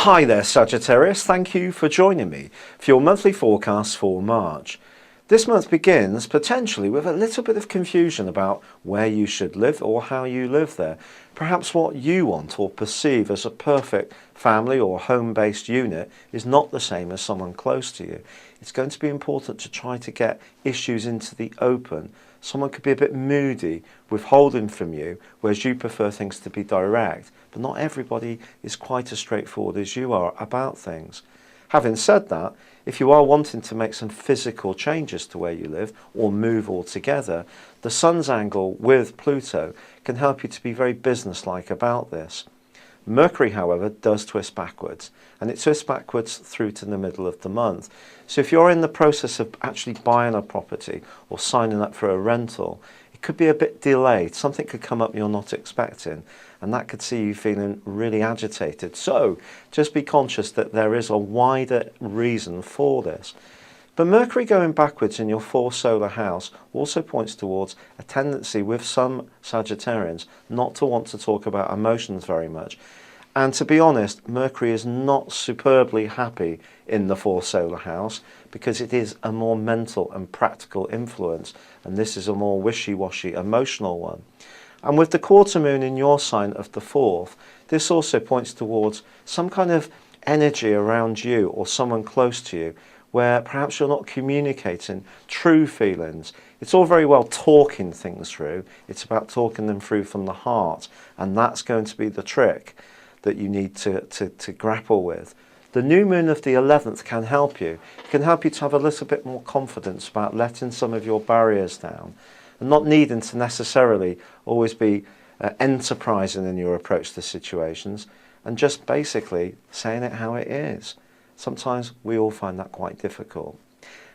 Hi there Sagittarius, thank you for joining me for your monthly forecast for March. This month begins potentially with a little bit of confusion about where you should live or how you live there. Perhaps what you want or perceive as a perfect family or home-based unit is not the same as someone close to you. It's going to be important to try to get issues into the open. Someone could be a bit moody, withholding from you, whereas you prefer things to be direct. But not everybody is quite as straightforward as you are about things. Having said that, if you are wanting to make some physical changes to where you live or move altogether, the Sun's angle with Pluto can help you to be very businesslike about this. Mercury, however, does twist backwards, and it twists backwards through to the middle of the month. So if you're in the process of actually buying a property or signing up for a rental, it could be a bit delayed. Something could come up you're not expecting, and that could see you feeling really agitated. So just be conscious that there is a wider reason for this. But Mercury going backwards in your 4th solar house also points towards a tendency with some Sagittarians not to want to talk about emotions very much. And to be honest, Mercury is not superbly happy in the 4th solar house because it is a more mental and practical influence, and this is a more wishy-washy emotional one. And with the quarter moon in your sign of the 4th, this also points towards some kind of energy around you or someone close to you where perhaps you're not communicating true feelings. It's all very well talking things through. It's about talking them through from the heart, and that's going to be the trick that you need to grapple with. The new moon of the 11th can help you. It can help you to have a little bit more confidence about letting some of your barriers down and not needing to necessarily always be enterprising in your approach to situations, and just basically saying it how it is. Sometimes we all find that quite difficult.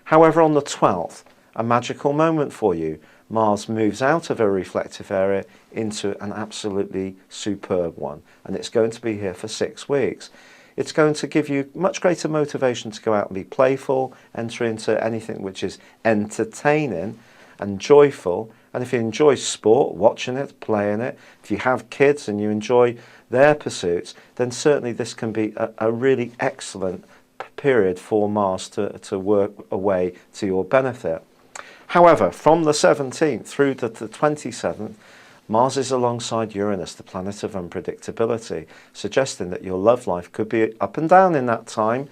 However, on the 12th, a magical moment for you. Mars moves out of a reflective area into an absolutely superb one, and it's going to be here for 6 weeks. It's going to give you much greater motivation to go out and be playful, enter into anything which is entertaining and joyful. And if you enjoy sport, watching it, playing it, if you have kids and you enjoy their pursuits, then certainly this can be a really excellent period for Mars to work away to your benefit. However, from the 17th through to the 27th, Mars is alongside Uranus, the planet of unpredictability, suggesting that your love life could be up and down in that time.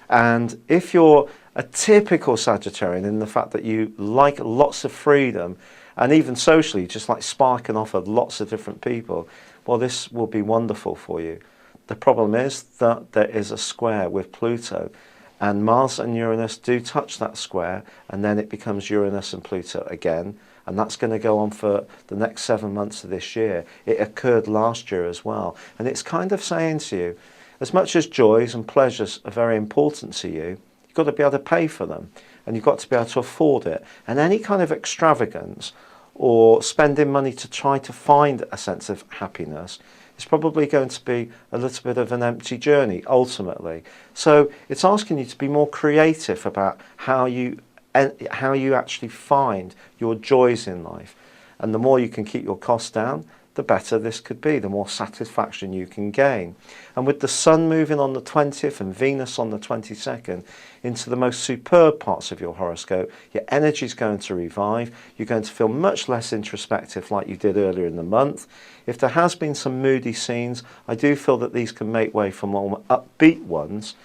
And if you're a typical Sagittarian in the fact that you like lots of freedom and even socially just like sparking off of lots of different people, well, this will be wonderful for you. The problem is that there is a square with Pluto, and Mars and Uranus do touch that square, and then it becomes Uranus and Pluto again, and that's going to go on for the next 7 months of this year. It occurred last year as well, and it's kind of saying to you, as much as joys and pleasures are very important to you, you've got to be able to pay for them, and you've got to be able to afford it. And any kind of extravagance or spending money to try to find a sense of happiness is probably going to be a little bit of an empty journey ultimately. So it's asking you to be more creative about how you actually find your joys in life. And the more you can keep your costs down, the better this could be, the more satisfaction you can gain. And with the Sun moving on the 20th and Venus on the 22nd into the most superb parts of your horoscope, your energy is going to revive. You're going to feel much less introspective like you did earlier in the month. If there has been some moody scenes, I do feel that these can make way for more upbeat ones.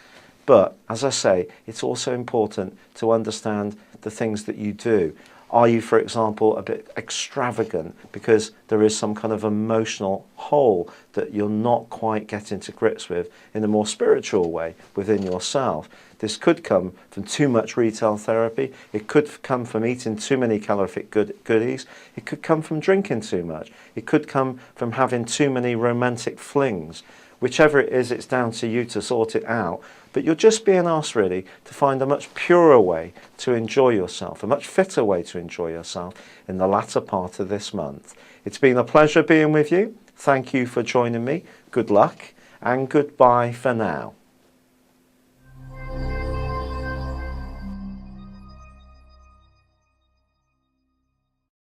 But as I say, it's also important to understand the things that you do. Are you, for example, a bit extravagant because there is some kind of emotional hole that you're not quite getting to grips with in a more spiritual way within yourself? This could come from too much retail therapy. It could come from eating too many calorific goodies. It could come from drinking too much. It could come from having too many romantic flings. Whichever it is, it's down to you to sort it out. But you're just being asked really to find a much purer way to enjoy yourself, a much fitter way to enjoy yourself in the latter part of this month. It's been a pleasure being with you. Thank you for joining me. Good luck and goodbye for now.